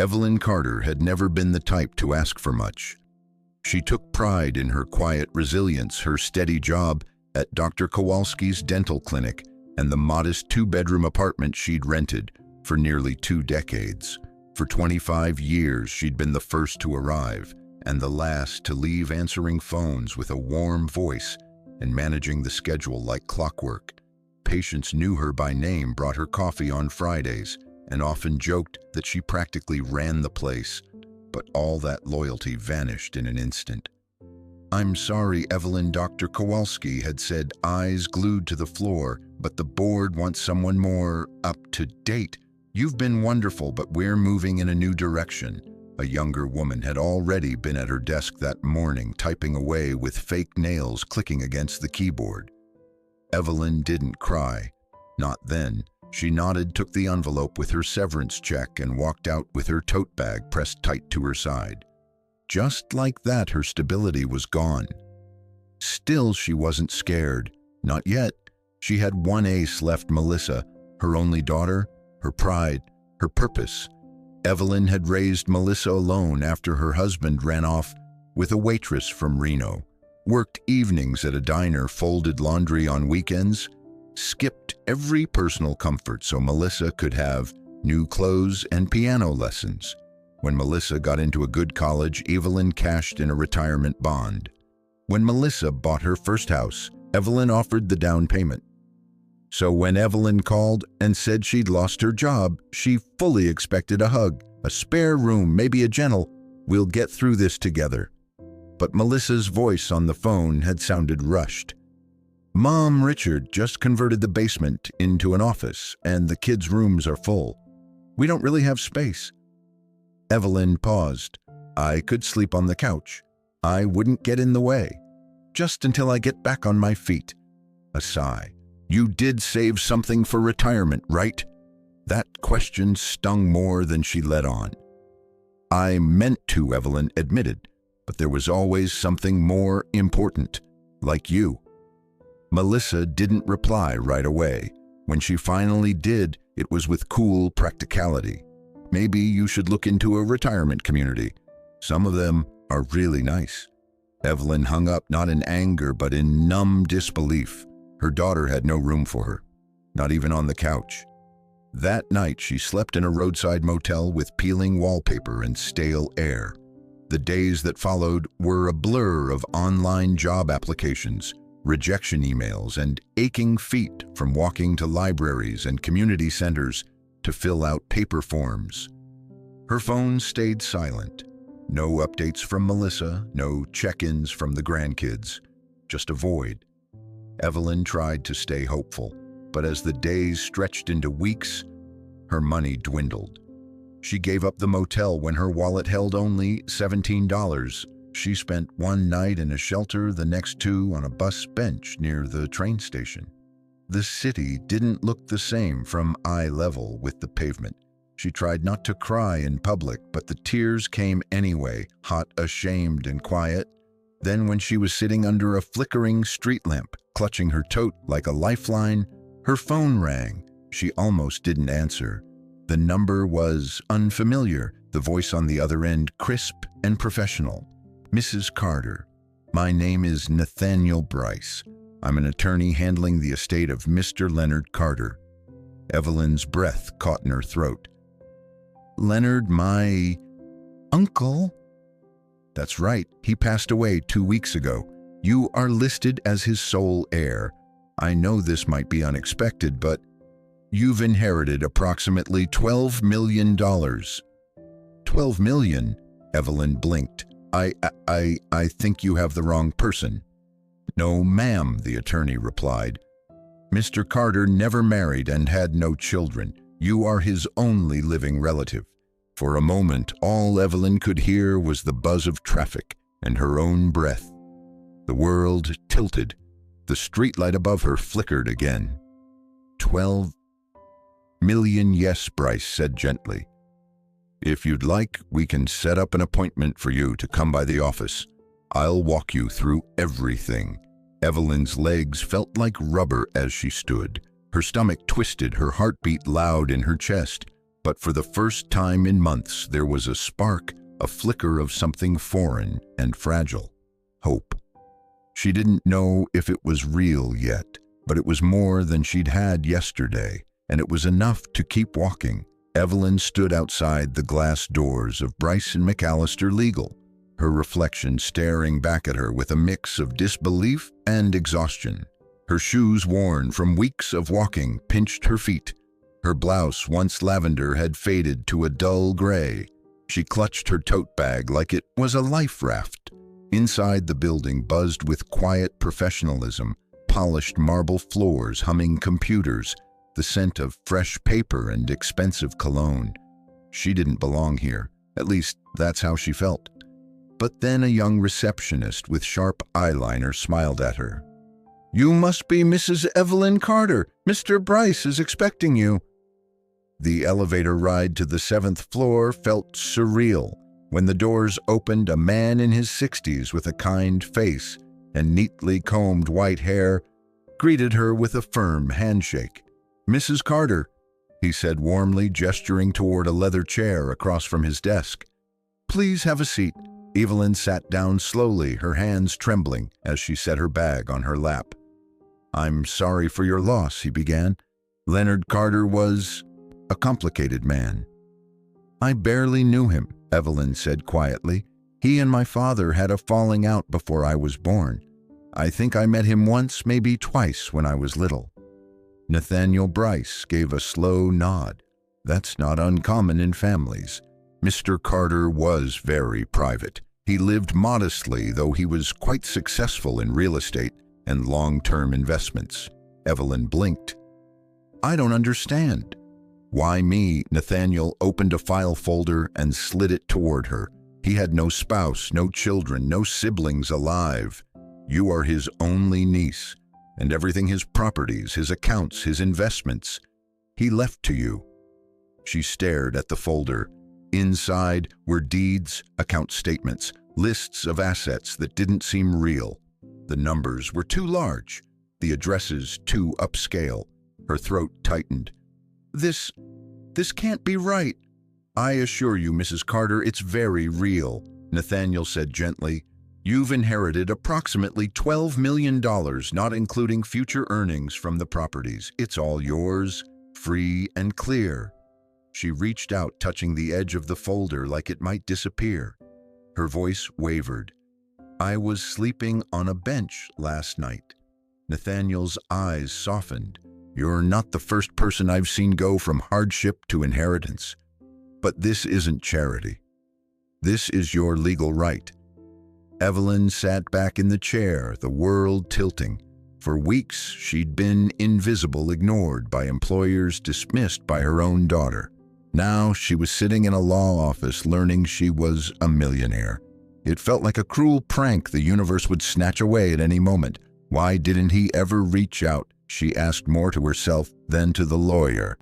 Evelyn Carter had never been the type to ask for much. She took pride in her quiet resilience, her steady job at Dr. Kowalski's dental clinic, and the modest two-bedroom apartment she'd rented for nearly 2 decades. For 25 years, she'd been the first to arrive and the last to leave, answering phones with a warm voice and managing the schedule like clockwork. Patients knew her by name, brought her coffee on Fridays, and often joked that she practically ran the place. But all that loyalty vanished in an instant. "I'm sorry, Evelyn," Dr. Kowalski had said, eyes glued to the floor, "but the board wants someone more up to date. You've been wonderful, but we're moving in a new direction." A younger woman had already been at her desk that morning, typing away with fake nails clicking against the keyboard. Evelyn didn't cry. Not then. She nodded, took the envelope with her severance check, and walked out with her tote bag pressed tight to her side. Just like that, her stability was gone. Still, she wasn't scared. Not yet. She had one ace left: Melissa, her only daughter, her pride, her purpose. Evelyn had raised Melissa alone after her husband ran off with a waitress from Reno, worked evenings at a diner, folded laundry on weekends, skipped every personal comfort so Melissa could have new clothes and piano lessons. When Melissa got into a good college, Evelyn cashed in a retirement bond. When Melissa bought her first house, Evelyn offered the down payment. So when Evelyn called and said she'd lost her job, she fully expected a hug, a spare room, maybe a gentle, "We'll get through this together." But Melissa's voice on the phone had sounded rushed. "Mom, Richard just converted the basement into an office, and the kids' rooms are full. We don't really have space." Evelyn paused. "I could sleep on the couch. I wouldn't get in the way. Just until I get back on my feet." A sigh. "You did save something for retirement, right?" That question stung more than she let on. "I meant to," Evelyn admitted, "but there was always something more important, like you." Melissa didn't reply right away. When she finally did, it was with cool practicality. "Maybe you should look into a retirement community. Some of them are really nice." Evelyn hung up, not in anger, but in numb disbelief. Her daughter had no room for her, not even on the couch. That night, she slept in a roadside motel with peeling wallpaper and stale air. The days that followed were a blur of online job applications, rejection emails, and aching feet from walking to libraries and community centers to fill out paper forms. Her phone stayed silent. No updates from Melissa, no check-ins from the grandkids, just a void. Evelyn tried to stay hopeful, but as the days stretched into weeks, her money dwindled. She gave up the motel when her wallet held only $17. She spent one night in a shelter, the next 2 on a bus bench near the train station. The city didn't look the same from eye level with the pavement. She tried not to cry in public, but the tears came anyway, hot, ashamed, and quiet. Then when she was sitting under a flickering street lamp, clutching her tote like a lifeline, her phone rang. She almost didn't answer. The number was unfamiliar, the voice on the other end crisp and professional. "Mrs. Carter, my name is Nathaniel Bryce. I'm an attorney handling the estate of Mr. Leonard Carter." Evelyn's breath caught in her throat. "Leonard, my uncle?" "That's right. He passed away 2 weeks ago. You are listed as his sole heir. I know this might be unexpected, but you've inherited approximately $12 million. $12 million? Evelyn blinked. I think you have the wrong person." "No, ma'am," the attorney replied. "Mr. Carter never married and had no children. You are his only living relative." For a moment, all Evelyn could hear was the buzz of traffic and her own breath. The world tilted. The streetlight above her flickered again. 12 million, yes, Bryce said gently. "If you'd like, we can set up an appointment for you to come by the office. I'll walk you through everything." Evelyn's legs felt like rubber as she stood. Her stomach twisted, her heartbeat loud in her chest. But for the first time in months, there was a spark, a flicker of something foreign and fragile. Hope. She didn't know if it was real yet, but it was more than she'd had yesterday, and it was enough to keep walking. Evelyn stood outside the glass doors of Bryce and McAllister Legal, her reflection staring back at her with a mix of disbelief and exhaustion. Her shoes, worn from weeks of walking, pinched her feet. Her blouse, once lavender, had faded to a dull gray. She clutched her tote bag like it was a life raft. Inside the building buzzed with quiet professionalism, polished marble floors, humming computers, the scent of fresh paper and expensive cologne. She didn't belong here. At least, that's how she felt. But then a young receptionist with sharp eyeliner smiled at her. "You must be Mrs. Evelyn Carter. Mr. Bryce is expecting you." The elevator ride to the 7th floor felt surreal. When the doors opened, a man in his 60s with a kind face and neatly combed white hair greeted her with a firm handshake. "Mrs. Carter," he said warmly, gesturing toward a leather chair across from his desk. "Please have a seat." Evelyn sat down slowly, her hands trembling as she set her bag on her lap. "I'm sorry for your loss," he began. "Leonard Carter was a complicated man." "I barely knew him," Evelyn said quietly. "He and my father had a falling out before I was born. I think I met him once, maybe twice when I was little." Nathaniel Bryce gave a slow nod. "That's not uncommon in families." Mr. Carter was very private. He lived modestly, though he was quite successful in real estate and long-term investments. Evelyn blinked. "I don't understand." "Why me?" Nathaniel opened a file folder and slid it toward her. He had no spouse, no children, no siblings alive. You are his only niece, and everything, his properties, his accounts, his investments, he left to you. She stared at the folder. Inside were deeds, account statements, lists of assets that didn't seem real. The numbers were too large, the addresses too upscale. Her throat tightened. This can't be right." "I assure you, Mrs. Carter, it's very real," Nathaniel said gently. "You've inherited approximately $12 million, not including future earnings from the properties. It's all yours, free and clear." She reached out, touching the edge of the folder like it might disappear. Her voice wavered. "I was sleeping on a bench last night." Nathaniel's eyes softened. "You're not the first person I've seen go from hardship to inheritance. But this isn't charity. This is your legal right." Evelyn sat back in the chair, the world tilting. For weeks, she'd been invisible, ignored by employers, dismissed by her own daughter. Now she was sitting in a law office learning she was a millionaire. It felt like a cruel prank the universe would snatch away at any moment. Why didn't he ever reach out? She asked more to herself than to the lawyer.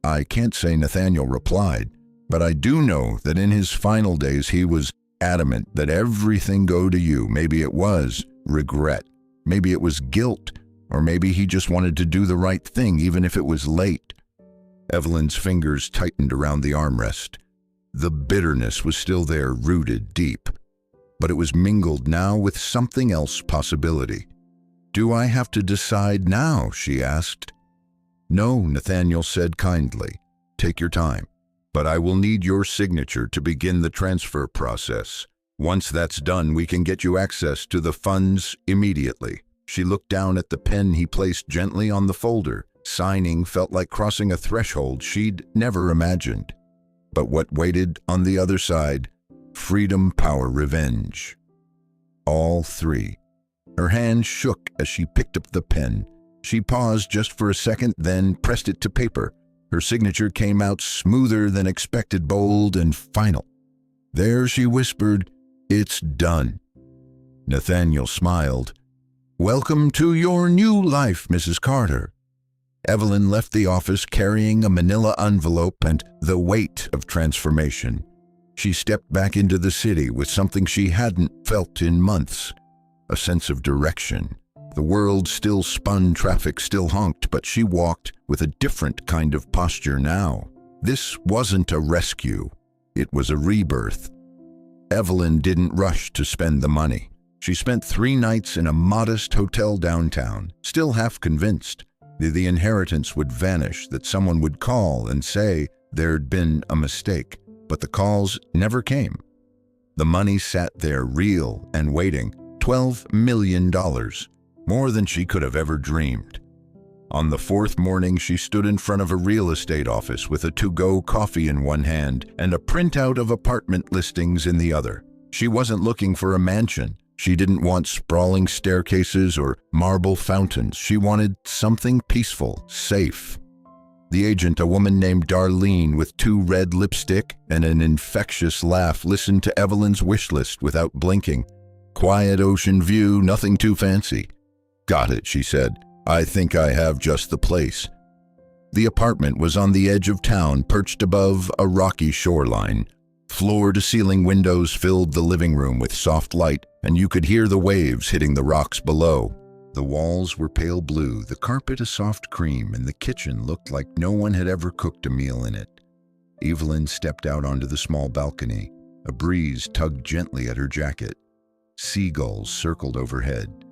"I can't say," Nathaniel replied, "but I do know that in his final days he was adamant that everything go to you." Maybe it was regret, maybe it was guilt, or maybe he just wanted to do the right thing even if it was late. Evelyn's fingers tightened around the armrest. The bitterness was still there, rooted deep, but it was mingled now with something else, possibility. "Do I have to decide now?" she asked. "No," Nathaniel said kindly. "Take your time. But I will need your signature to begin the transfer process. Once that's done, we can get you access to the funds immediately." She looked down at the pen he placed gently on the folder. Signing felt like crossing a threshold she'd never imagined. But what waited on the other side? Freedom, power, revenge. All three. Her hand shook as she picked up the pen. She paused just for a second, then pressed it to paper. Her signature came out smoother than expected, bold and final. "There," she whispered, "it's done." Nathaniel smiled. "Welcome to your new life, Mrs. Carter." Evelyn left the office carrying a manila envelope and the weight of transformation. She stepped back into the city with something she hadn't felt in months. A sense of direction. The world still spun, traffic still honked, but she walked with a different kind of posture now. This wasn't a rescue. It was a rebirth. Evelyn didn't rush to spend the money. She spent 3 nights in a modest hotel downtown, still half convinced the inheritance would vanish, that someone would call and say there'd been a mistake. But the calls never came. The money sat there, real and waiting. $12 million, more than she could have ever dreamed. On the 4th morning, she stood in front of a real estate office with a to-go coffee in one hand and a printout of apartment listings in the other. She wasn't looking for a mansion. She didn't want sprawling staircases or marble fountains. She wanted something peaceful, safe. The agent, a woman named Darlene with 2 red lipstick and an infectious laugh, listened to Evelyn's wish list without blinking. Quiet ocean view, nothing too fancy. Got it, she said. I think I have just the place. The apartment was on the edge of town, perched above a rocky shoreline. Floor-to-ceiling windows filled the living room with soft light, and you could hear the waves hitting the rocks below. The walls were pale blue, the carpet a soft cream, and the kitchen looked like no one had ever cooked a meal in it. Evelyn stepped out onto the small balcony. A breeze tugged gently at her jacket. Seagulls circled overhead.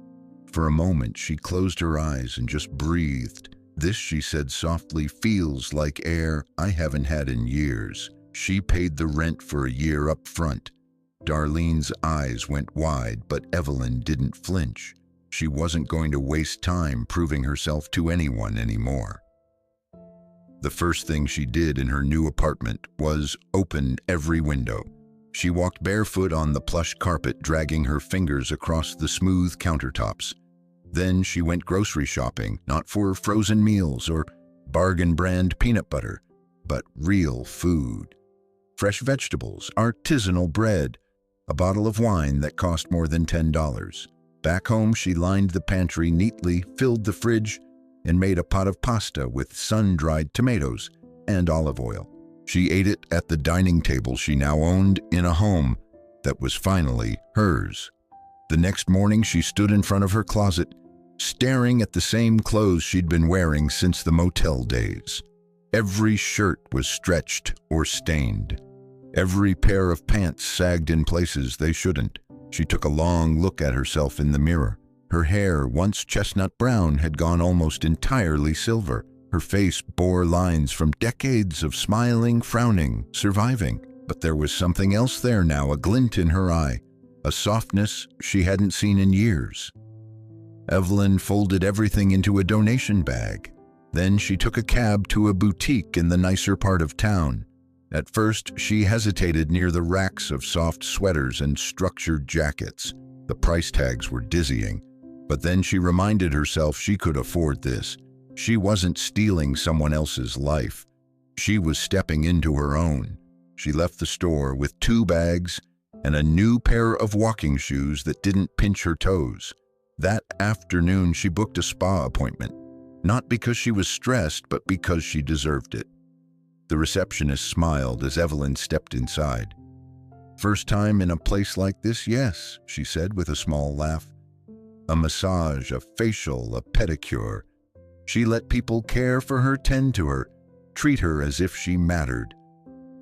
For a moment, she closed her eyes and just breathed. This, she said softly, feels like air I haven't had in years. She paid the rent for a year up front. Darlene's eyes went wide, but Evelyn didn't flinch. She wasn't going to waste time proving herself to anyone anymore. The first thing she did in her new apartment was open every window. She walked barefoot on the plush carpet, dragging her fingers across the smooth countertops. Then she went grocery shopping, not for frozen meals or bargain brand peanut butter, but real food. Fresh vegetables, artisanal bread, a bottle of wine that cost more than $10. Back home, she lined the pantry neatly, filled the fridge, and made a pot of pasta with sun-dried tomatoes and olive oil. She ate it at the dining table she now owned in a home that was finally hers. The next morning, she stood in front of her closet, staring at the same clothes she'd been wearing since the motel days. Every shirt was stretched or stained. Every pair of pants sagged in places they shouldn't. She took a long look at herself in the mirror. Her hair, once chestnut brown, had gone almost entirely silver. Her face bore lines from decades of smiling, frowning, surviving. But there was something else there now, a glint in her eye, a softness she hadn't seen in years. Evelyn folded everything into a donation bag. Then she took a cab to a boutique in the nicer part of town. At first, she hesitated near the racks of soft sweaters and structured jackets. The price tags were dizzying. But then she reminded herself she could afford this. She wasn't stealing someone else's life. She was stepping into her own. She left the store with 2 bags and a new pair of walking shoes that didn't pinch her toes. That afternoon, she booked a spa appointment. Not because she was stressed, but because she deserved it. The receptionist smiled as Evelyn stepped inside. "First time in a place like this, yes," she said with a small laugh. A massage, a facial, a pedicure. She let people care for her, tend to her, treat her as if she mattered.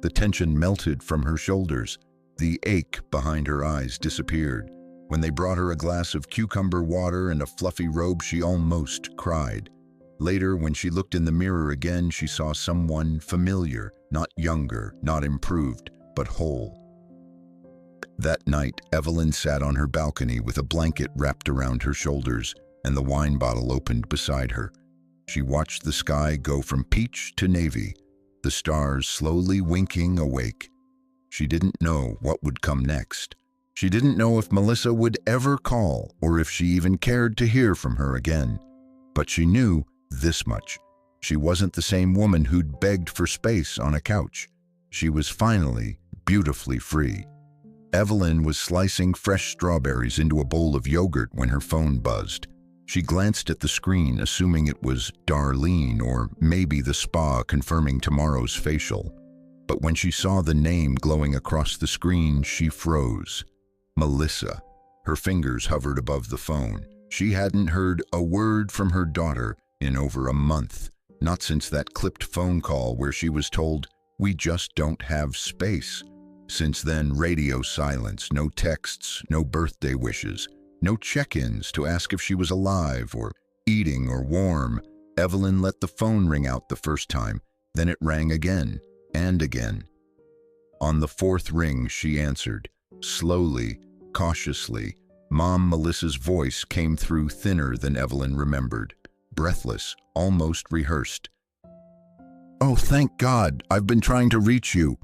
The tension melted from her shoulders. The ache behind her eyes disappeared. When they brought her a glass of cucumber water and a fluffy robe, she almost cried. Later, when she looked in the mirror again, she saw someone familiar, not younger, not improved, but whole. That night, Evelyn sat on her balcony with a blanket wrapped around her shoulders and the wine bottle opened beside her. She watched the sky go from peach to navy, the stars slowly winking awake. She didn't know what would come next. She didn't know if Melissa would ever call or if she even cared to hear from her again. But she knew this much. She wasn't the same woman who'd begged for space on a couch. She was finally beautifully free. Evelyn was slicing fresh strawberries into a bowl of yogurt when her phone buzzed. She glanced at the screen, assuming it was Darlene or maybe the spa confirming tomorrow's facial. But when she saw the name glowing across the screen, she froze. Melissa. Her fingers hovered above the phone. She hadn't heard a word from her daughter in over a month, not since that clipped phone call where she was told We just don't have space. Since then, radio silence, no texts, no birthday wishes, no check-ins to ask if she was alive or eating or warm. Evelyn let the phone ring out the first time, then it rang again and again. On the fourth ring, she answered. Slowly, cautiously, Mom Melissa's voice came through thinner than Evelyn remembered, breathless, almost rehearsed. "Oh, thank God, I've been trying to reach you."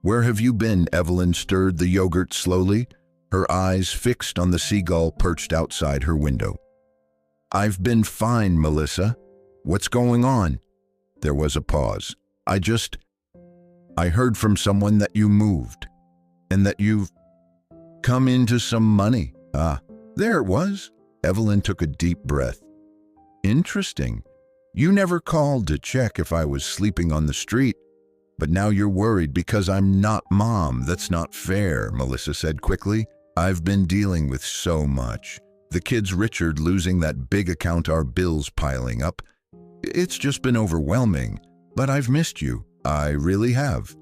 "Where have you been?" Evelyn stirred the yogurt slowly, her eyes fixed on the seagull perched outside her window. "I've been fine, Melissa. What's going on?" There was a pause. I heard from someone that you moved, and that you've come into some money." "Ah, there it was." Evelyn took a deep breath. "Interesting. You never called to check if I was sleeping on the street, but now you're worried because I'm not Mom. That's not fair," Melissa said quickly. "I've been dealing with so much. The kids, Richard losing that big account, our bills piling up. It's just been overwhelming, but I've missed you. I really have."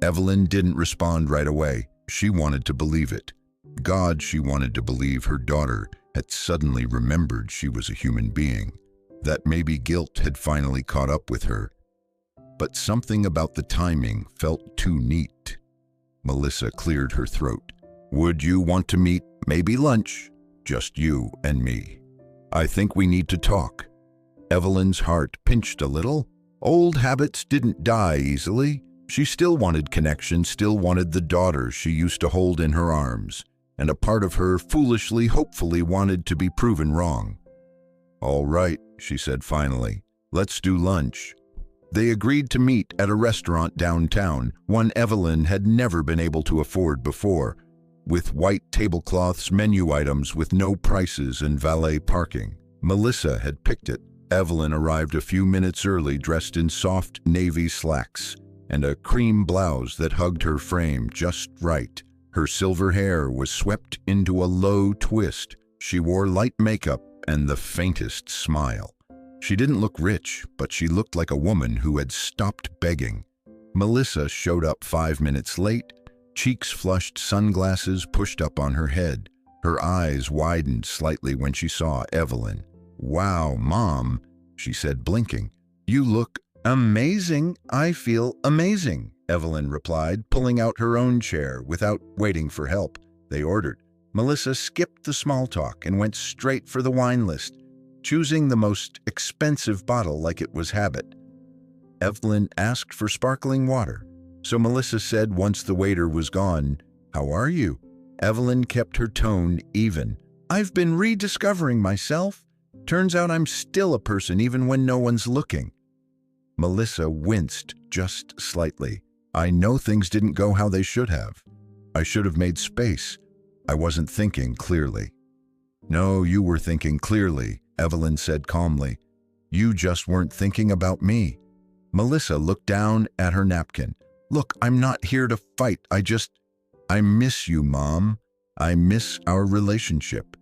Evelyn didn't respond right away. She wanted to believe it. God, she wanted to believe her daughter had suddenly remembered she was a human being, that maybe guilt had finally caught up with her. But something about the timing felt too neat. Melissa cleared her throat. "Would you want to meet? Maybe lunch? Just you and me. I think we need to talk." Evelyn's heart pinched a little. Old habits didn't die easily. She still wanted connection, still wanted the daughter she used to hold in her arms, and a part of her foolishly, hopefully wanted to be proven wrong. "All right," she said finally. "Let's do lunch." They agreed to meet at a restaurant downtown, one Evelyn had never been able to afford before, with white tablecloths, menu items with no prices and valet parking. Melissa had picked it. Evelyn arrived a few minutes early, dressed in soft navy slacks and a cream blouse that hugged her frame just right. Her silver hair was swept into a low twist. She wore light makeup and the faintest smile. She didn't look rich, but she looked like a woman who had stopped begging. Melissa showed up 5 minutes late, cheeks flushed, sunglasses pushed up on her head. Her eyes widened slightly when she saw Evelyn. "Wow, Mom," she said, blinking. "You look amazing." "I feel amazing," Evelyn replied, pulling out her own chair without waiting for help. They ordered. Melissa skipped the small talk and went straight for the wine list, choosing the most expensive bottle like it was habit. Evelyn asked for sparkling water, so Melissa said once the waiter was gone, "How are you?" Evelyn kept her tone even. "I've been rediscovering myself. Turns out I'm still a person even when no one's looking." Melissa winced just slightly. "I know things didn't go how they should have. I should have made space. I wasn't thinking clearly." "No, you were thinking clearly," Evelyn said calmly. "You just weren't thinking about me." Melissa looked down at her napkin. "Look, I'm not here to fight. I miss you, Mom. I miss our relationship."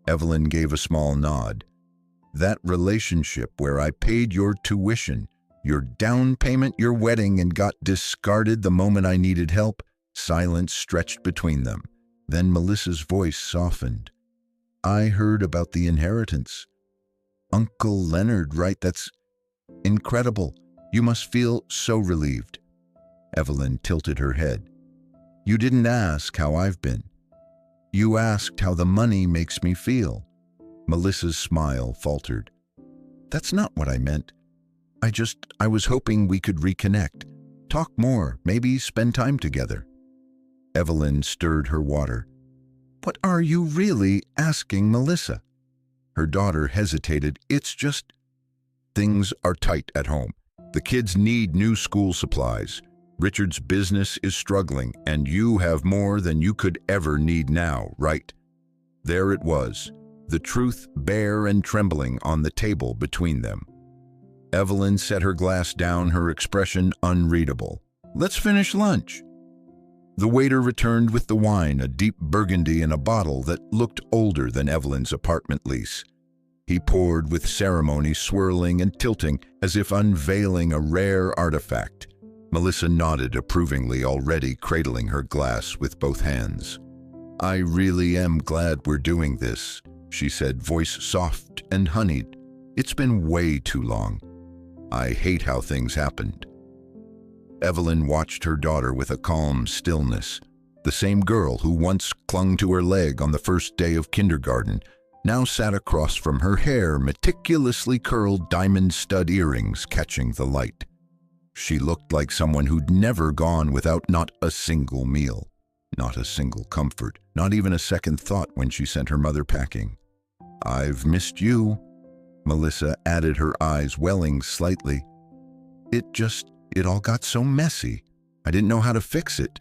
Evelyn gave a small nod. "That relationship where I paid your tuition, your down payment, your wedding, and got discarded the moment I needed help." Silence stretched between them. Then Melissa's voice softened. "I heard about the inheritance. Uncle Leonard, right? That's incredible. You must feel so relieved." Evelyn tilted her head. "You didn't ask how I've been. You asked how the money makes me feel." Melissa's smile faltered. "That's not what I meant. I was hoping we could reconnect, talk more, maybe spend time together." Evelyn stirred her water. "What are you really asking, Melissa?" Her daughter hesitated. "It's just, things are tight at home. The kids need new school supplies. Richard's business is struggling, and you have more than you could ever need now, right?" There it was, the truth bare and trembling on the table between them. Evelyn set her glass down, her expression unreadable. "Let's finish lunch." The waiter returned with the wine, a deep burgundy in a bottle that looked older than Evelyn's apartment lease. He poured with ceremony, swirling and tilting as if unveiling a rare artifact. Melissa nodded approvingly, already cradling her glass with both hands. "I really am glad we're doing this," she said, voice soft and honeyed. "It's been way too long. I hate how things happened." Evelyn watched her daughter with a calm stillness. The same girl who once clung to her leg on the first day of kindergarten now sat across from her, hair meticulously curled, diamond stud earrings catching the light. She looked like someone who'd never gone without not a single meal, not a single comfort, not even a second thought when she sent her mother packing. "I've missed you," Melissa added, her eyes welling slightly. It all got so messy. I didn't know how to fix it."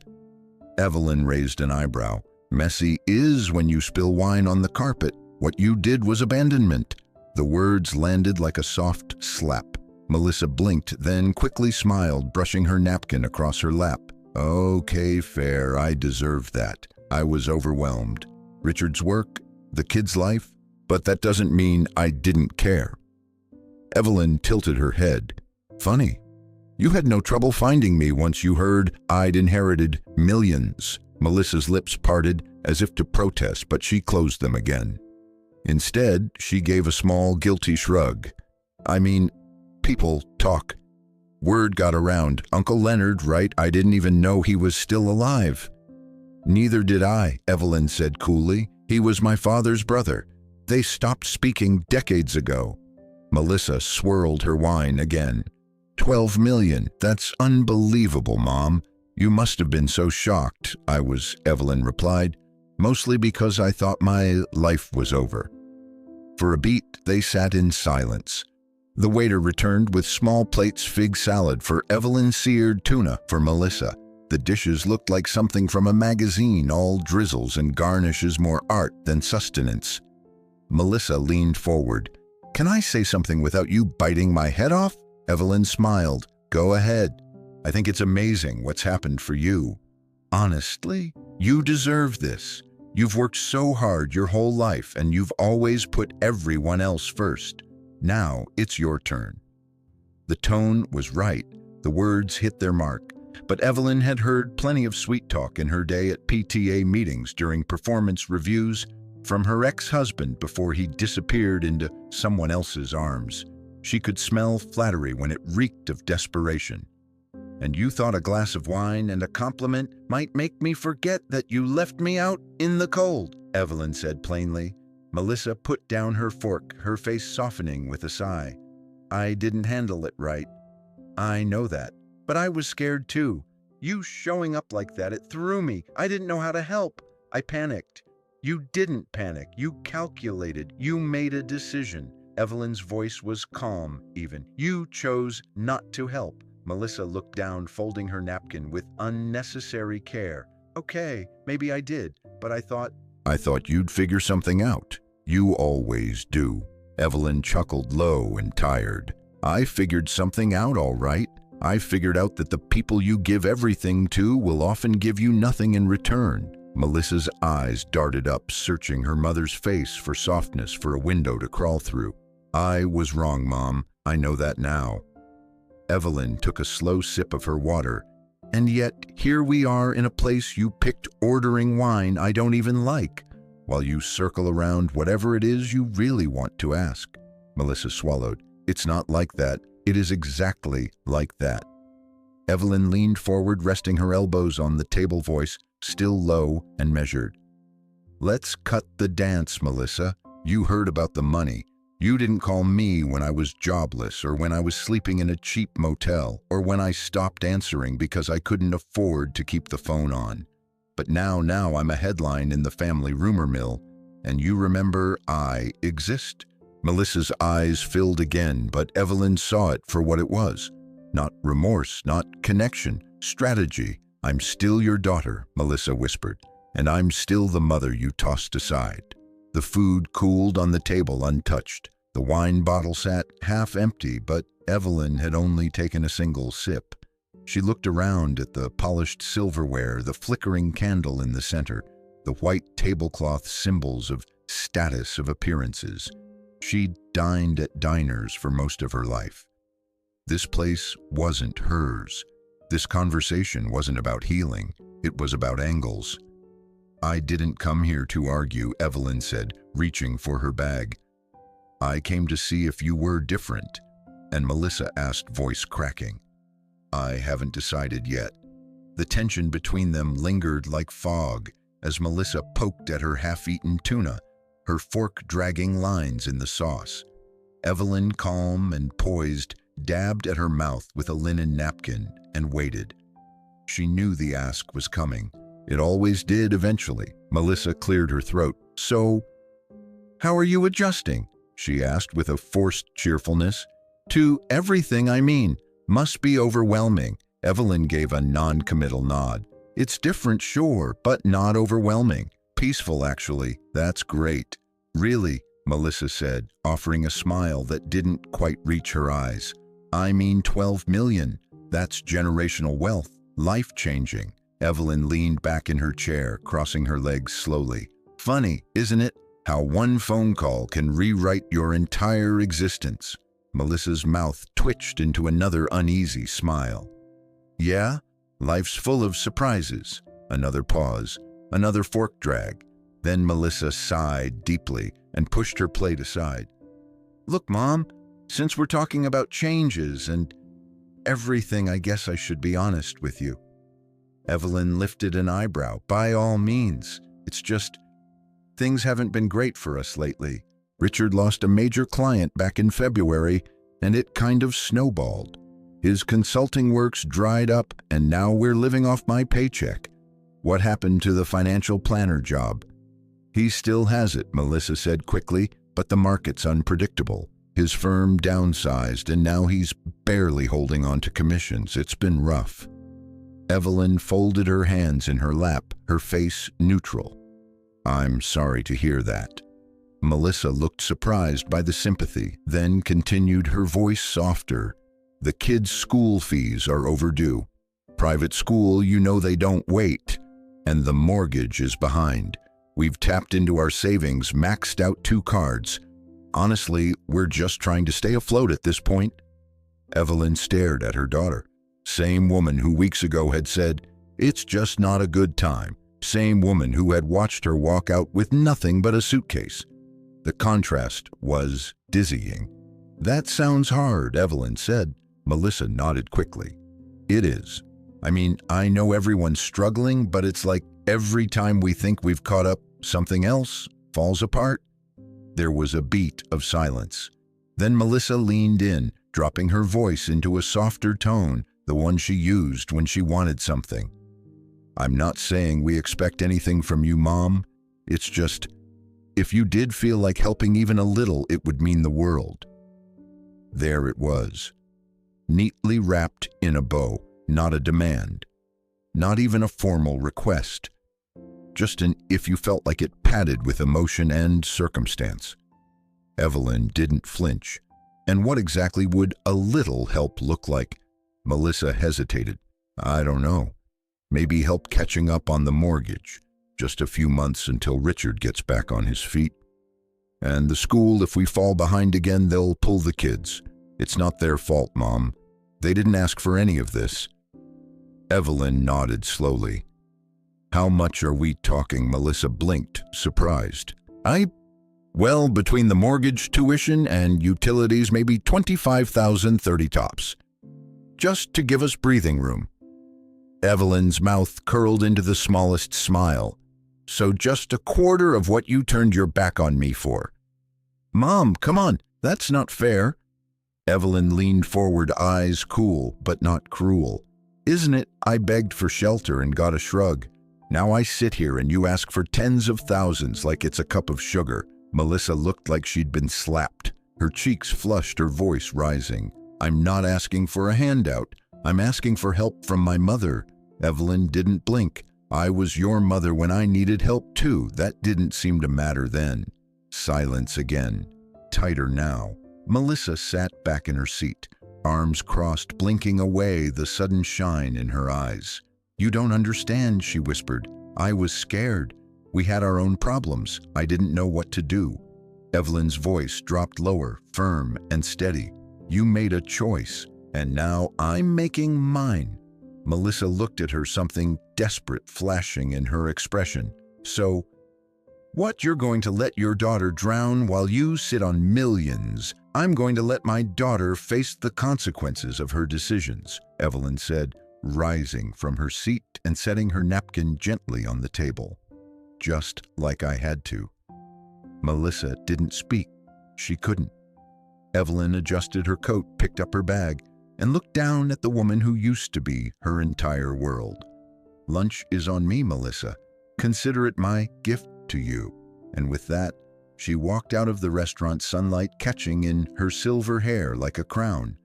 Evelyn raised an eyebrow. "Messy is when you spill wine on the carpet. What you did was abandonment." The words landed like a soft slap. Melissa blinked, then quickly smiled, brushing her napkin across her lap. "Okay, fair. I deserve that. I was overwhelmed. Richard's work, the kid's life, but that doesn't mean I didn't care." Evelyn tilted her head. "Funny. You had no trouble finding me once you heard I'd inherited millions." Melissa's lips parted as if to protest, but she closed them again. Instead, she gave a small, guilty shrug. "I mean, people talk. Word got around. Uncle Leonard, right? I didn't even know he was still alive." "Neither did I," Evelyn said coolly. "He was my father's brother. They stopped speaking decades ago." Melissa swirled her wine again. 12 million. That's unbelievable, Mom. You must have been so shocked." "I was," Evelyn replied, "mostly because I thought my life was over." For a beat, they sat in silence. The waiter returned with small plates, fig salad for Evelyn, seared tuna for Melissa. The dishes looked like something from a magazine, all drizzles and garnishes, more art than sustenance. Melissa leaned forward. "Can I say something without you biting my head off?" Evelyn smiled. "Go ahead. I think it's amazing what's happened for you. Honestly, you deserve this. You've worked so hard your whole life, and you've always put everyone else first. Now it's your turn." The tone was right. The words hit their mark. But Evelyn had heard plenty of sweet talk in her day at PTA meetings during performance reviews from her ex-husband before he disappeared into someone else's arms. She could smell flattery when it reeked of desperation. "And you thought a glass of wine and a compliment might make me forget that you left me out in the cold," Evelyn said plainly. Melissa put down her fork, her face softening with a sigh. "I didn't handle it right. I know that. But I was scared too. You showing up like that, it threw me. I didn't know how to help. I panicked." "You didn't panic. You calculated. You made a decision." Evelyn's voice was calm, even. "You chose not to help." Melissa looked down, folding her napkin with unnecessary care. "Okay, maybe I did, but I thought you'd figure something out. You always do." Evelyn chuckled low and tired. "I figured something out, all right. I figured out that the people you give everything to will often give you nothing in return." Melissa's eyes darted up, searching her mother's face for softness, for a window to crawl through. "I was wrong, Mom. I know that now." Evelyn took a slow sip of her water. "And yet, here we are in a place you picked, ordering wine I don't even like, while you circle around whatever it is you really want to ask." Melissa swallowed. "It's not like that. It is exactly like that." Evelyn leaned forward, resting her elbows on the table, voice still low and measured. "Let's cut the dance, Melissa. You heard about the money. You didn't call me when I was jobless, or when I was sleeping in a cheap motel, or when I stopped answering because I couldn't afford to keep the phone on. But now I'm a headline in the family rumor mill, and you remember I exist." Melissa's eyes filled again, but Evelyn saw it for what it was. Not remorse, not connection, strategy. "I'm still your daughter," Melissa whispered, "and I'm still the mother you tossed aside." The food cooled on the table untouched. The wine bottle sat half empty, but Evelyn had only taken a single sip. She looked around at the polished silverware, the flickering candle in the center, the white tablecloth symbols of status, of appearances. She'd dined at diners for most of her life. This place wasn't hers. This conversation wasn't about healing, it was about angles. "I didn't come here to argue," Evelyn said, reaching for her bag. "I came to see if you were different." And Melissa asked, voice cracking. "I haven't decided yet." The tension between them lingered like fog as Melissa poked at her half-eaten tuna, her fork dragging lines in the sauce. Evelyn, calm and poised, dabbed at her mouth with a linen napkin and waited. She knew the ask was coming. It always did eventually. Melissa cleared her throat. "So, how are you adjusting?" she asked with a forced cheerfulness. "To everything, I mean. Must be overwhelming." Evelyn gave a non-committal nod. "It's different, sure, but not overwhelming. Peaceful, actually. That's great." "Really?" Melissa said, offering a smile that didn't quite reach her eyes. "I mean 12 million. That's generational wealth. Life-changing." Evelyn leaned back in her chair, crossing her legs slowly. "Funny, isn't it? How one phone call can rewrite your entire existence." Melissa's mouth twitched into another uneasy smile. "Yeah, life's full of surprises." Another pause, another fork drag. Then Melissa sighed deeply and pushed her plate aside. "Look, Mom, since we're talking about changes and everything, I guess I should be honest with you." Evelyn lifted an eyebrow. "By all means. It's just, things haven't been great for us lately. Richard lost a major client back in February, and it kind of snowballed. His consulting work's dried up, and now we're living off my paycheck. What happened to the financial planner job?" "He still has it," Melissa said quickly, "but the market's unpredictable. His firm downsized, and now he's barely holding on to commissions. It's been rough." Evelyn folded her hands in her lap, her face neutral. "I'm sorry to hear that." Melissa looked surprised by the sympathy, then continued, her voice softer. "The kids' school fees are overdue. Private school, you know they don't wait. And the mortgage is behind. We've tapped into our savings, maxed out 2 cards. Honestly, we're just trying to stay afloat at this point." Evelyn stared at her daughter. Same woman who weeks ago had said, "It's just not a good time." Same woman who had watched her walk out with nothing but a suitcase. The contrast was dizzying. "That sounds hard," Evelyn said. Melissa nodded quickly. "It is. I mean, I know everyone's struggling, but it's like every time we think we've caught up, something else falls apart." There was a beat of silence. Then Melissa leaned in, dropping her voice into a softer tone, the one she used when she wanted something. "I'm not saying we expect anything from you, Mom. It's just, if you did feel like helping even a little, it would mean the world." There it was, neatly wrapped in a bow, not a demand, not even a formal request, just an if you felt like it, padded with emotion and circumstance. Evelyn didn't flinch. And what exactly would a little help look like? Melissa hesitated. "I don't know. Maybe help catching up on the mortgage. Just a few months until Richard gets back on his feet. And the school, if we fall behind again, they'll pull the kids. It's not their fault, Mom. They didn't ask for any of this." Evelyn nodded slowly. "How much are we talking?" Melissa blinked, surprised. Well, between the mortgage, tuition, and utilities, maybe 25,000, 30 tops. Just to give us breathing room." Evelyn's mouth curled into the smallest smile. "So just a quarter of what you turned your back on me for." "Mom, come on, that's not fair." Evelyn leaned forward, eyes cool but not cruel. "Isn't it? I begged for shelter and got a shrug. Now I sit here and you ask for tens of thousands like it's a cup of sugar." Melissa looked like she'd been slapped. Her cheeks flushed, her voice rising. "I'm not asking for a handout. I'm asking for help from my mother." Evelyn didn't blink. "I was your mother when I needed help too. That didn't seem to matter then." Silence again, tighter now. Melissa sat back in her seat, arms crossed, blinking away the sudden shine in her eyes. "You don't understand," she whispered. "I was scared. We had our own problems. I didn't know what to do." Evelyn's voice dropped lower, firm and steady. "You made a choice, and now I'm making mine. Melissa looked at her, something desperate flashing in her expression. So, what, you're going to let your daughter drown while you sit on millions? I'm going to let my daughter face the consequences of her decisions, Evelyn said, rising from her seat and setting her napkin gently on the table. Just like I had to. Melissa didn't speak. She couldn't. Evelyn adjusted her coat, picked up her bag, and looked down at the woman who used to be her entire world. Lunch is on me, Melissa. Consider it my gift to you. And with that, she walked out of the restaurant, sunlight catching in her silver hair like a crown.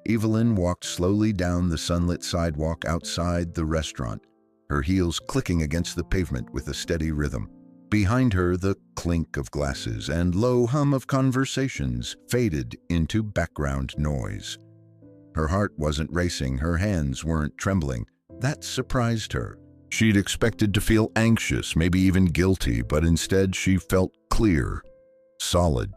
Evelyn walked slowly down the sunlit sidewalk outside the restaurant, her heels clicking against the pavement with a steady rhythm. Behind her, the clink of glasses and low hum of conversations faded into background noise. Her heart wasn't racing, her hands weren't trembling. That surprised her. She'd expected to feel anxious, maybe even guilty, but instead she felt clear, solid,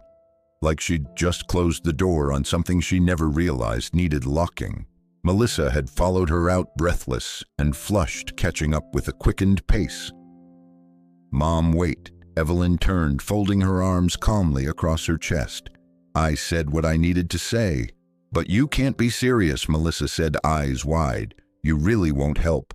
like she'd just closed the door on something she never realized needed locking. Melissa had followed her out, breathless and flushed, catching up with a quickened pace. Mom, wait. Evelyn turned, folding her arms calmly across her chest. I said what I needed to say. But you can't be serious, Melissa said, eyes wide. You really won't help.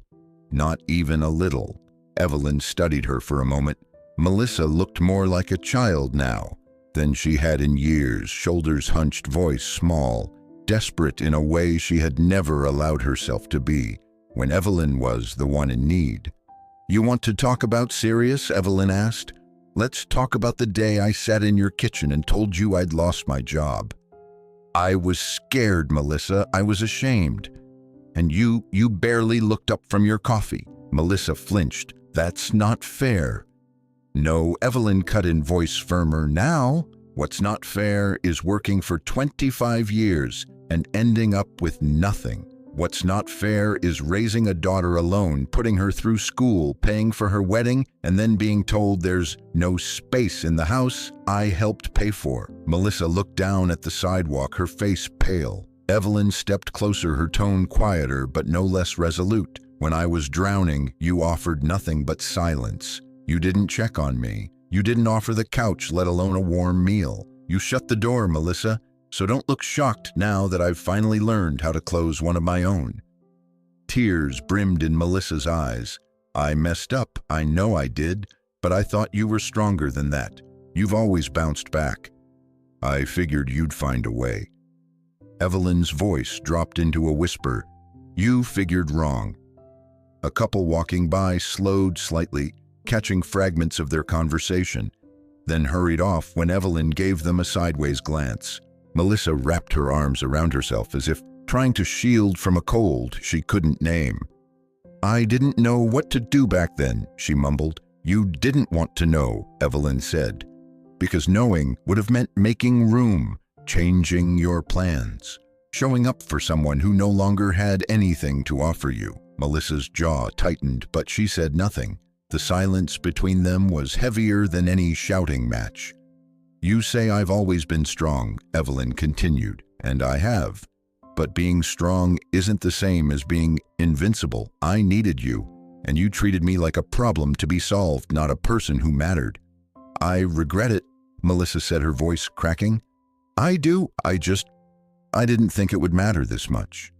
Not even a little. Evelyn studied her for a moment. Melissa looked more like a child now than she had in years, shoulders hunched, voice small, desperate in a way she had never allowed herself to be when Evelyn was the one in need. You want to talk about serious? Evelyn asked. Let's talk about the day I sat in your kitchen and told you I'd lost my job. I was scared, Melissa. I was ashamed. And you barely looked up from your coffee. Melissa flinched. That's not fair. No, Evelyn cut in, voice firmer. Now, what's not fair is working for 25 years and ending up with nothing. What's not fair is raising a daughter alone, putting her through school, paying for her wedding, and then being told there's no space in the house I helped pay for. Melissa looked down at the sidewalk, her face pale. Evelyn stepped closer, her tone quieter but no less resolute. When I was drowning, you offered nothing but silence. You didn't check on me. You didn't offer the couch, let alone a warm meal. You shut the door, Melissa. So don't look shocked now that I've finally learned how to close one of my own. Tears brimmed in Melissa's eyes. I messed up, I know I did, but I thought you were stronger than that. You've always bounced back. I figured you'd find a way. Evelyn's voice dropped into a whisper. You figured wrong. A couple walking by slowed slightly, catching fragments of their conversation, then hurried off when Evelyn gave them a sideways glance. Melissa wrapped her arms around herself as if trying to shield from a cold she couldn't name. I didn't know what to do back then, she mumbled. You didn't want to know, Evelyn said, because knowing would have meant making room, changing your plans, showing up for someone who no longer had anything to offer you. Melissa's jaw tightened, but she said nothing. The silence between them was heavier than any shouting match. You say I've always been strong, Evelyn continued, and I have. But being strong isn't the same as being invincible. I needed you, and you treated me like a problem to be solved, not a person who mattered. I regret it, Melissa said, her voice cracking. I do. I didn't think it would matter this much.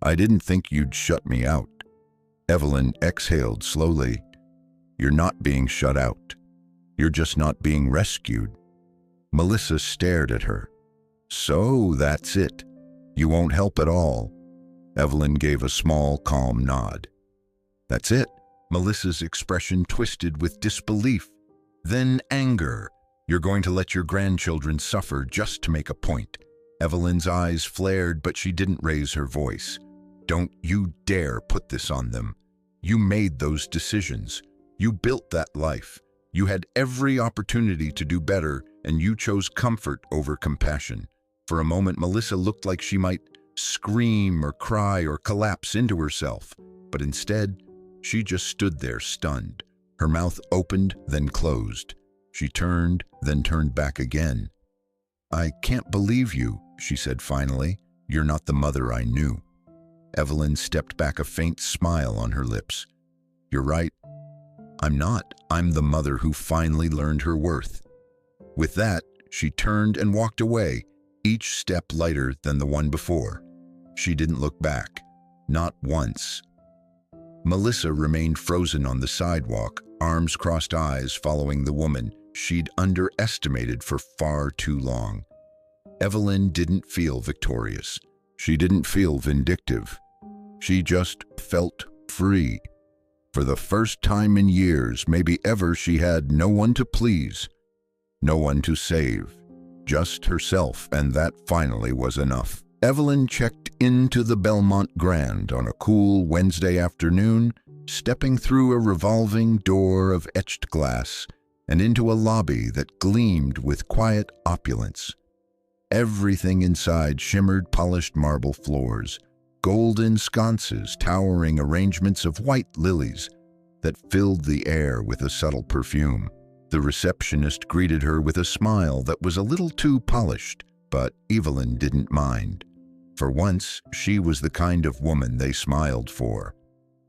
I didn't think you'd shut me out. Evelyn exhaled slowly. You're not being shut out. You're just not being rescued. Melissa stared at her. So that's it. You won't help at all. Evelyn gave a small, calm nod. That's it. Melissa's expression twisted with disbelief, then anger. You're going to let your grandchildren suffer just to make a point. Evelyn's eyes flared, but she didn't raise her voice. Don't you dare put this on them. You made those decisions. You built that life. You had every opportunity to do better, and you chose comfort over compassion. For a moment, Melissa looked like she might scream or cry or collapse into herself, but instead, she just stood there stunned. Her mouth opened, then closed. She turned, then turned back again. I can't believe you, she said finally. You're not the mother I knew. Evelyn stepped back, a faint smile on her lips. "You're right. I'm not. I'm the mother who finally learned her worth." With that, she turned and walked away, each step lighter than the one before. She didn't look back. Not once. Melissa remained frozen on the sidewalk, arms crossed, eyes following the woman she'd underestimated for far too long. Evelyn didn't feel victorious. She didn't feel vindictive. She just felt free. For the first time in years, maybe ever, she had no one to please, no one to save, just herself, and that finally was enough. Evelyn checked into the Belmont Grand on a cool Wednesday afternoon, stepping through a revolving door of etched glass and into a lobby that gleamed with quiet opulence. Everything inside shimmered polished marble floors, golden sconces, towering arrangements of white lilies that filled the air with a subtle perfume. The receptionist greeted her with a smile that was a little too polished, but Evelyn didn't mind. For once, she was the kind of woman they smiled for.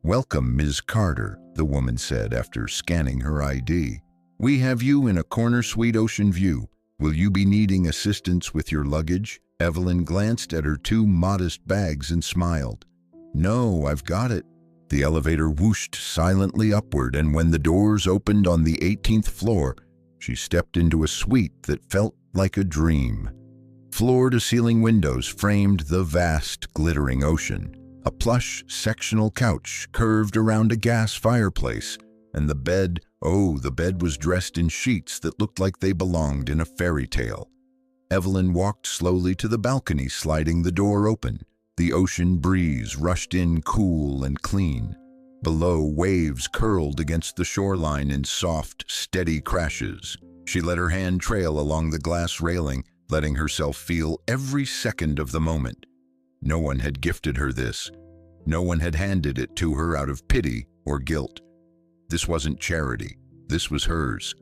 "Welcome, Ms. Carter," the woman said after scanning her ID. "We have you in a corner suite, ocean view. Will you be needing assistance with your luggage?" Evelyn glanced at her two modest bags and smiled. "No, I've got it." The elevator whooshed silently upward, and when the doors opened on the 18th floor, she stepped into a suite that felt like a dream. Floor-to-ceiling windows framed the vast, glittering ocean. A plush sectional couch curved around a gas fireplace, and the bed was dressed in sheets that looked like they belonged in a fairy tale. Evelyn walked slowly to the balcony, sliding the door open. The ocean breeze rushed in cool and clean. Below, waves curled against the shoreline in soft, steady crashes. She let her hand trail along the glass railing, letting herself feel every second of the moment. No one had gifted her this. No one had handed it to her out of pity or guilt. This wasn't charity. This was hers.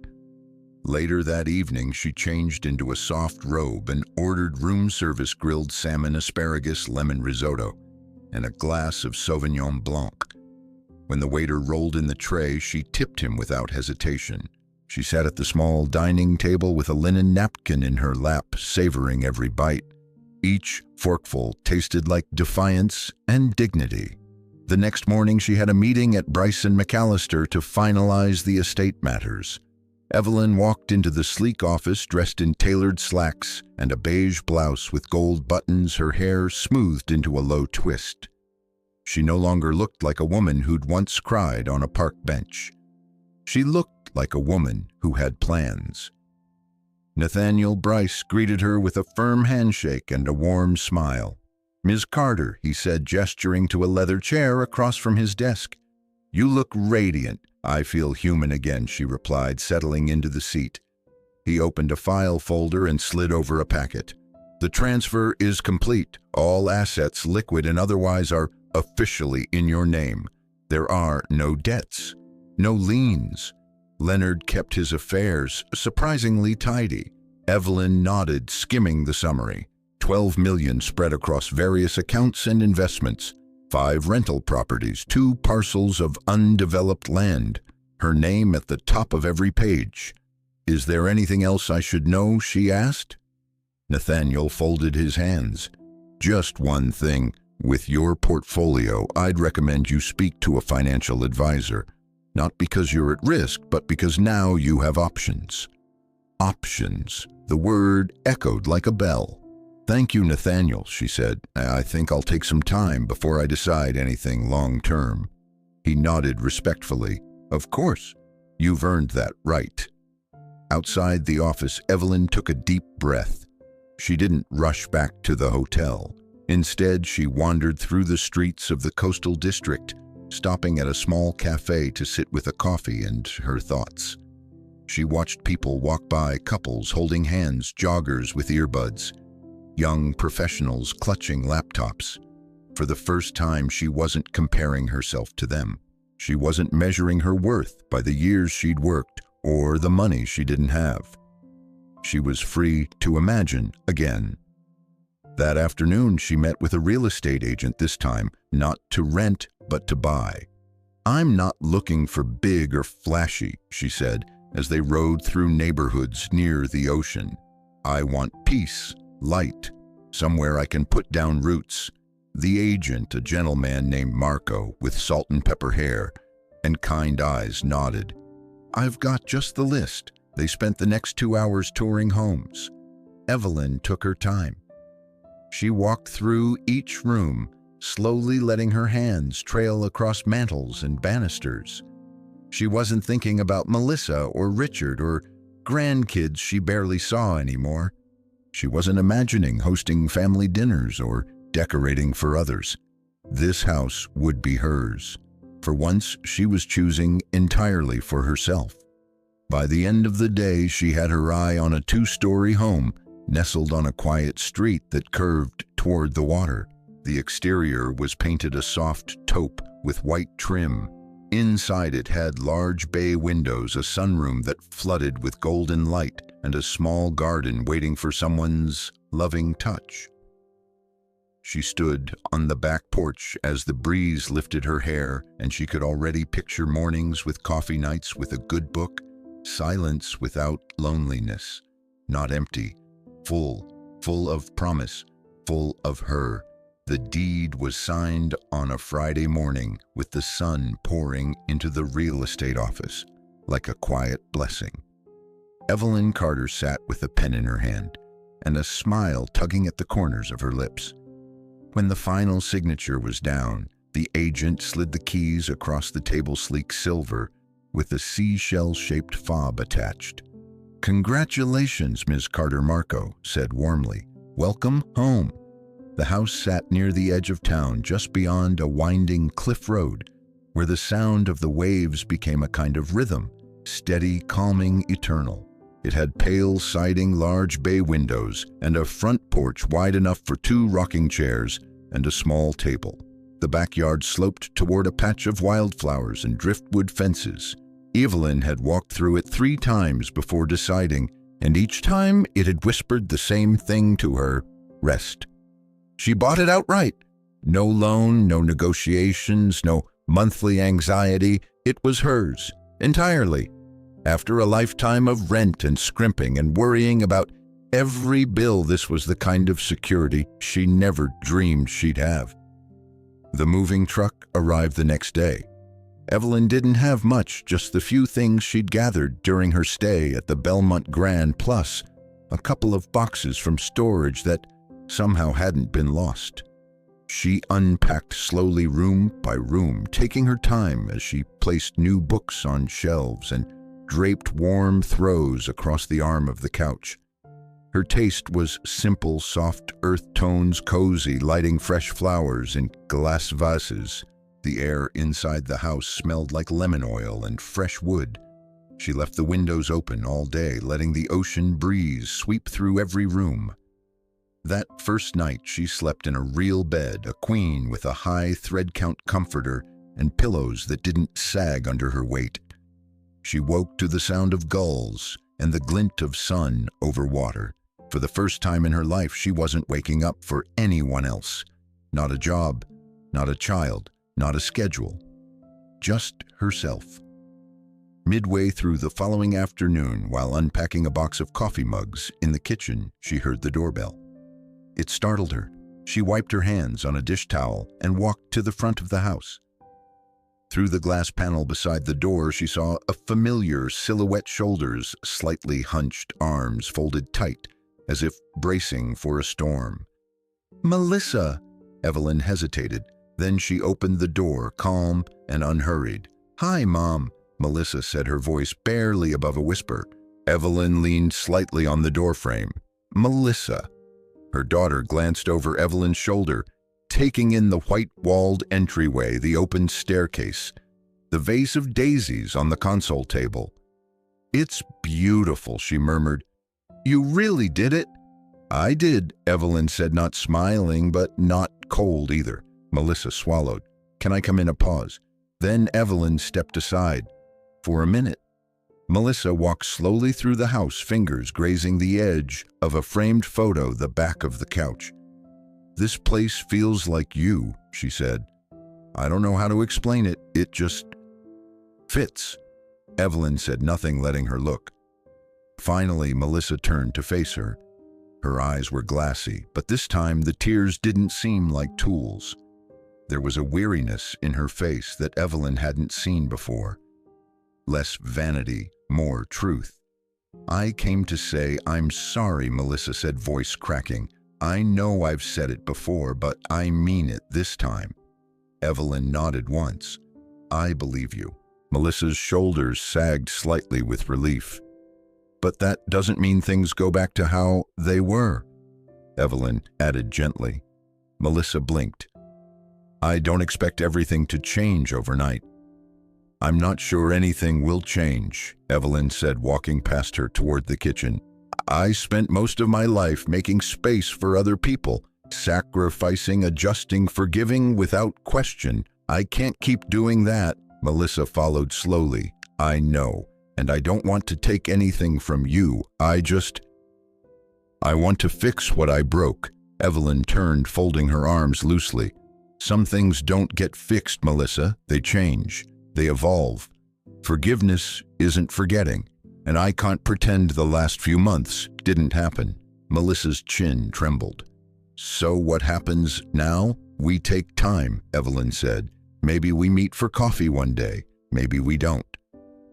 Later that evening, she changed into a soft robe and ordered room service grilled salmon, asparagus, lemon risotto, and a glass of Sauvignon Blanc. When the waiter rolled in the tray, she tipped him without hesitation. She sat at the small dining table with a linen napkin in her lap, savoring every bite. Each forkful tasted like defiance and dignity. The next morning, she had a meeting at Bryson McAllister to finalize the estate matters. Evelyn walked into the sleek office dressed in tailored slacks and a beige blouse with gold buttons, her hair smoothed into a low twist. She no longer looked like a woman who'd once cried on a park bench. She looked like a woman who had plans. Nathaniel Bryce greeted her with a firm handshake and a warm smile. "Ms. Carter," he said, gesturing to a leather chair across from his desk. "You look radiant." "I feel human again," she replied, settling into the seat. He opened a file folder and slid over a packet. "The transfer is complete. All assets, liquid and otherwise, are officially in your name. There are no debts, no liens." Leonard kept his affairs surprisingly tidy. Evelyn nodded, skimming the summary. 12 million spread across various accounts and investments. 5 rental properties, 2 parcels of undeveloped land. Her name at the top of every page. "Is there anything else I should know?" she asked. Nathaniel folded his hands. "Just one thing. With your portfolio, I'd recommend you speak to a financial advisor. Not because you're at risk, but because now you have options." Options. The word echoed like a bell. "Thank you, Nathaniel," she said. "I think I'll take some time before I decide anything long-term." He nodded respectfully. "Of course. You've earned that right." Outside the office, Evelyn took a deep breath. She didn't rush back to the hotel. Instead, she wandered through the streets of the coastal district, stopping at a small cafe to sit with a coffee and her thoughts. She watched people walk by, couples holding hands, joggers with earbuds, young professionals clutching laptops. For the first time, she wasn't comparing herself to them. She wasn't measuring her worth by the years she'd worked or the money she didn't have. She was free to imagine again. That afternoon, she met with a real estate agent, this time not to rent, but to buy. "I'm not looking for big or flashy," she said, as they rode through neighborhoods near the ocean. "I want peace, light, somewhere I can put down roots." The agent, a gentleman named Marco with salt and pepper hair and kind eyes, nodded. "I've got just the list." They spent the next 2 hours touring homes. Evelyn took her time. She walked through each room, slowly letting her hands trail across mantels and banisters. She wasn't thinking about Melissa or Richard or grandkids she barely saw anymore. She wasn't imagining hosting family dinners or decorating for others. This house would be hers. For once, she was choosing entirely for herself. By the end of the day, she had her eye on a 2-story home nestled on a quiet street that curved toward the water. The exterior was painted a soft taupe with white trim. Inside it had large bay windows, a sunroom that flooded with golden light, and a small garden waiting for someone's loving touch. She stood on the back porch as the breeze lifted her hair, and she could already picture mornings with coffee nights with a good book, silence without loneliness, not empty, full of promise, full of her. The deed was signed on a Friday morning with the sun pouring into the real estate office like a quiet blessing. Evelyn Carter sat with a pen in her hand and a smile tugging at the corners of her lips. When the final signature was down, the agent slid the keys across the table, sleek silver with a seashell-shaped fob attached. "Congratulations, Ms. Carter," Marco said warmly. "Welcome home." The house sat near the edge of town, just beyond a winding cliff road, where the sound of the waves became a kind of rhythm, steady, calming, eternal. It had pale siding, large bay windows, and a front porch wide enough for 2 rocking chairs and a small table. The backyard sloped toward a patch of wildflowers and driftwood fences. Evelyn had walked through it 3 times before deciding, and each time it had whispered the same thing to her: rest. She bought it outright. No loan, no negotiations, no monthly anxiety. It was hers, entirely. After a lifetime of rent and scrimping and worrying about every bill, this was the kind of security she never dreamed she'd have. The moving truck arrived the next day. Evelyn didn't have much, just the few things she'd gathered during her stay at the Belmont Grand, plus a couple of boxes from storage that somehow hadn't been lost. She unpacked slowly, room by room, taking her time as she placed new books on shelves and draped warm throws across the arm of the couch. Her taste was simple, soft earth tones, cozy, lighting fresh flowers in glass vases. The air inside the house smelled like lemon oil and fresh wood. She left the windows open all day, letting the ocean breeze sweep through every room. That first night, she slept in a real bed, a queen with a high thread-count comforter and pillows that didn't sag under her weight. She woke to the sound of gulls and the glint of sun over water. For the first time in her life, she wasn't waking up for anyone else. Not a job, not a child, not a schedule. Just herself. Midway through the following afternoon, while unpacking a box of coffee mugs in the kitchen, she heard the doorbell. It startled her. She wiped her hands on a dish towel and walked to the front of the house. Through the glass panel beside the door, she saw a familiar silhouette: shoulders, slightly hunched, arms folded tight, as if bracing for a storm. "Melissa!" Evelyn hesitated. Then she opened the door, calm and unhurried. "Hi, Mom," Melissa said, her voice barely above a whisper. Evelyn leaned slightly on the doorframe. "Melissa." Her daughter glanced over Evelyn's shoulder, taking in the white-walled entryway, the open staircase, the vase of daisies on the console table. "It's beautiful," she murmured. "You really did it?" "I did," Evelyn said, not smiling, but not cold either. Melissa swallowed. "Can I come in?" A pause. Then Evelyn stepped aside. For a minute. Melissa walked slowly through the house, fingers grazing the edge of a framed photo, the back of the couch. "This place feels like you," she said. "I don't know how to explain it. It just fits." Evelyn said nothing, letting her look. Finally, Melissa turned to face her. Her eyes were glassy, but this time the tears didn't seem like tools. There was a weariness in her face that Evelyn hadn't seen before. Less vanity, more truth. "I came to say I'm sorry," Melissa said, voice cracking. "I know I've said it before, but I mean it this time." Evelyn nodded once. "I believe you." Melissa's shoulders sagged slightly with relief. "But that doesn't mean things go back to how they were," Evelyn added gently. Melissa blinked. "I don't expect everything to change overnight." "I'm not sure anything will change," Evelyn said, walking past her toward the kitchen. "I spent most of my life making space for other people, sacrificing, adjusting, forgiving without question. I can't keep doing that." Melissa followed slowly. "I know, and I don't want to take anything from you. I want to fix what I broke." Evelyn turned, folding her arms loosely. "Some things don't get fixed, Melissa. They change. They evolve. Forgiveness isn't forgetting, and I can't pretend the last few months didn't happen." Melissa's chin trembled. "So what happens now? We take time," Evelyn said. "Maybe we meet for coffee one day. Maybe we don't.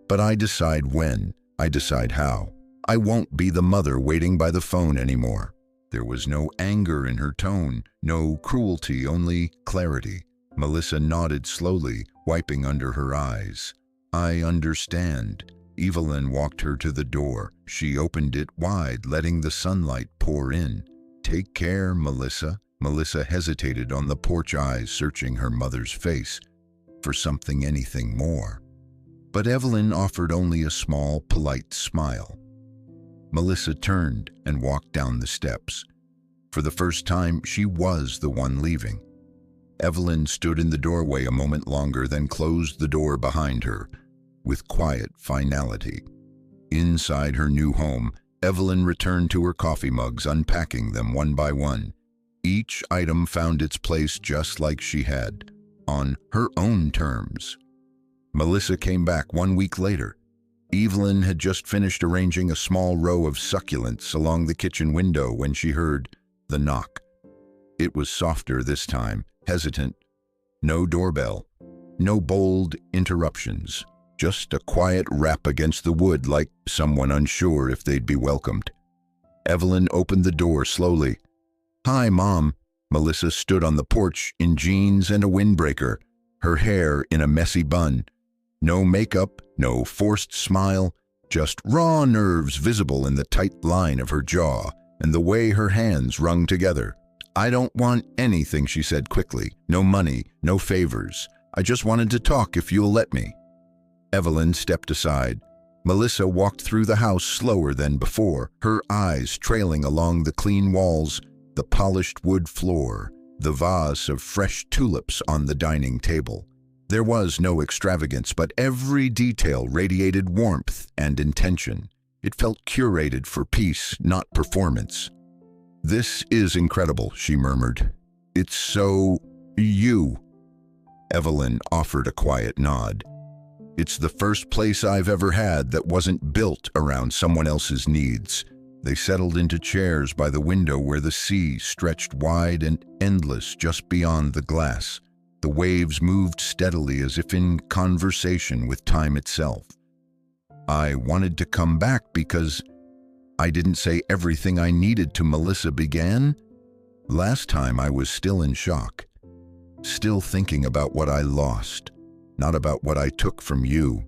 But I decide when. I decide how. I won't be the mother waiting by the phone anymore." There was no anger in her tone, no cruelty, only clarity. Melissa nodded slowly, wiping under her eyes. "I understand." Evelyn walked her to the door. She opened it wide, letting the sunlight pour in. "Take care, Melissa." Melissa hesitated on the porch, eyes searching her mother's face for something, anything more. But Evelyn offered only a small, polite smile. Melissa turned and walked down the steps. For the first time, she was the one leaving. Evelyn stood in the doorway a moment longer, then closed the door behind her with quiet finality. Inside her new home, Evelyn returned to her coffee mugs, unpacking them one by one. Each item found its place just like she had, on her own terms. Melissa came back 1 week later. Evelyn had just finished arranging a small row of succulents along the kitchen window when she heard the knock. It was softer this time, hesitant. No doorbell, no bold interruptions, just a quiet rap against the wood, like someone unsure if they'd be welcomed. Evelyn opened the door slowly. "Hi, Mom." Melissa stood on the porch in jeans and a windbreaker, her hair in a messy bun. No makeup, no forced smile, just raw nerves visible in the tight line of her jaw and the way her hands wrung together. "I don't want anything," she said quickly. "No money, no favors. I just wanted to talk if you'll let me." Evelyn stepped aside. Melissa walked through the house slower than before, her eyes trailing along the clean walls, the polished wood floor, the vase of fresh tulips on the dining table. There was no extravagance, but every detail radiated warmth and intention. It felt curated for peace, not performance. "This is incredible," she murmured. "It's so you." Evelyn offered a quiet nod. "It's the first place I've ever had that wasn't built around someone else's needs." They settled into chairs by the window where the sea stretched wide and endless just beyond the glass. The waves moved steadily as if in conversation with time itself. "I wanted to come back because I didn't say everything I needed to," Melissa began. "Last time I was still in shock, still thinking about what I lost, not about what I took from you."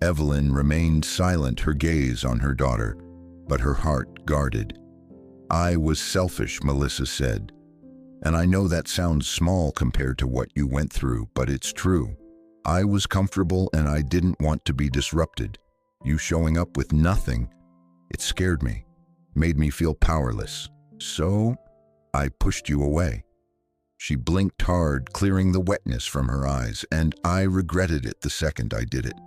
Evelyn remained silent, her gaze on her daughter, but her heart guarded. "I was selfish," Melissa said. "And I know that sounds small compared to what you went through, but it's true. I was comfortable and I didn't want to be disrupted. You showing up with nothing, it scared me, made me feel powerless. So I pushed you away." She blinked hard, clearing the wetness from her eyes, "and I regretted it the second I did it.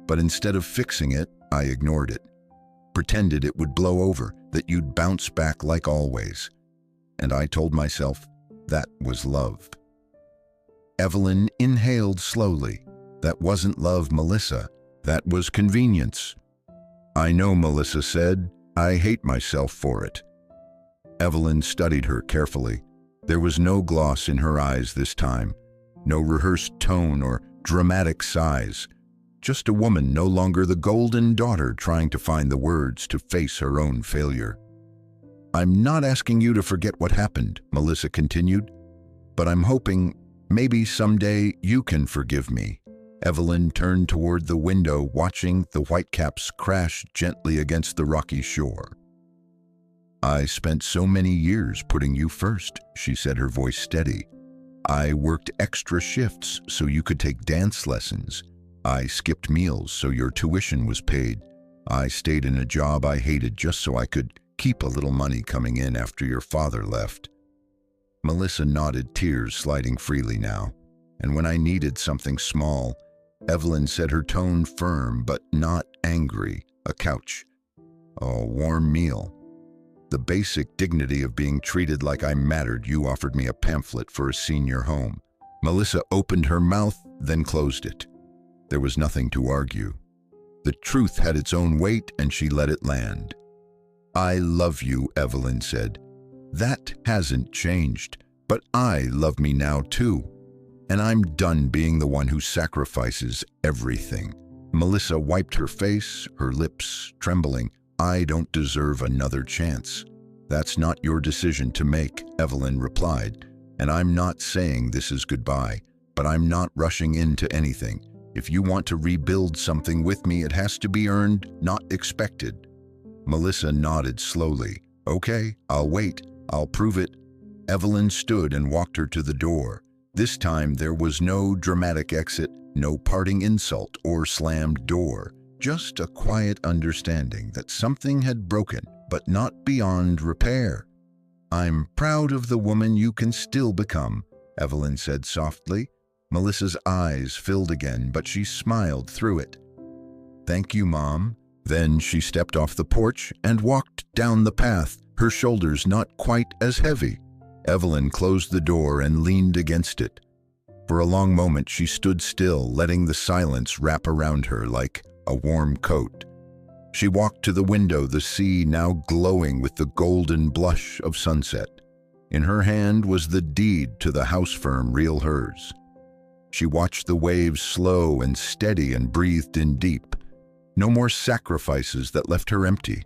But instead of fixing it, I ignored it. Pretended it would blow over, that you'd bounce back like always. and I told myself that was love. Evelyn inhaled slowly. That wasn't love, Melissa. That was convenience. I know, Melissa said. I hate myself for it. Evelyn studied her carefully. There was no gloss in her eyes this time, no rehearsed tone or dramatic sighs. Just a woman no longer the golden daughter trying to find the words to face her own failure. I'm not asking you to forget what happened, Melissa continued, but I'm hoping maybe someday you can forgive me. Evelyn turned toward the window, watching the whitecaps crash gently against the rocky shore. I spent so many years putting you first, she said, her voice steady. I worked extra shifts so you could take dance lessons. I skipped meals so your tuition was paid. I stayed in a job I hated just so I could keep a little money coming in after your father left. Melissa nodded, tears sliding freely now. And when I needed something small, Evelyn said, her tone firm but not angry, a couch, a warm meal. The basic dignity of being treated like I mattered. You offered me a pamphlet for a senior home. Melissa opened her mouth, then closed it. There was nothing to argue. The truth had its own weight, and she let it land. I love you, Evelyn said. That hasn't changed, but I love me now too. And I'm done being the one who sacrifices everything. Melissa wiped her face, her lips trembling. I don't deserve another chance. That's not your decision to make, Evelyn replied. And I'm not saying this is goodbye, but I'm not rushing into anything. If you want to rebuild something with me, it has to be earned, not expected. Melissa nodded slowly. Okay, I'll wait. I'll prove it. Evelyn stood and walked her to the door. This time there was no dramatic exit, no parting insult or slammed door. Just a quiet understanding that something had broken, but not beyond repair. I'm proud of the woman you can still become, Evelyn said softly. Melissa's eyes filled again, but she smiled through it. Thank you, Mom. Then she stepped off the porch and walked down the path, her shoulders not quite as heavy. Evelyn closed the door and leaned against it. For a long moment she stood still, letting the silence wrap around her like a warm coat. She walked to the window, the sea now glowing with the golden blush of sunset. In her hand was the deed to the house firm, real hers. She watched the waves slow and steady and breathed in deep. No more sacrifices that left her empty.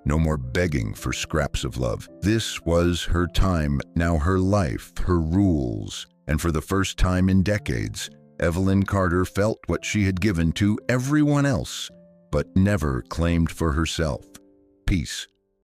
No more begging for scraps of love. This was her time, now her life, her rules. And for the first time in decades, Evelyn Carter felt what she had given to everyone else, but never claimed for herself: peace.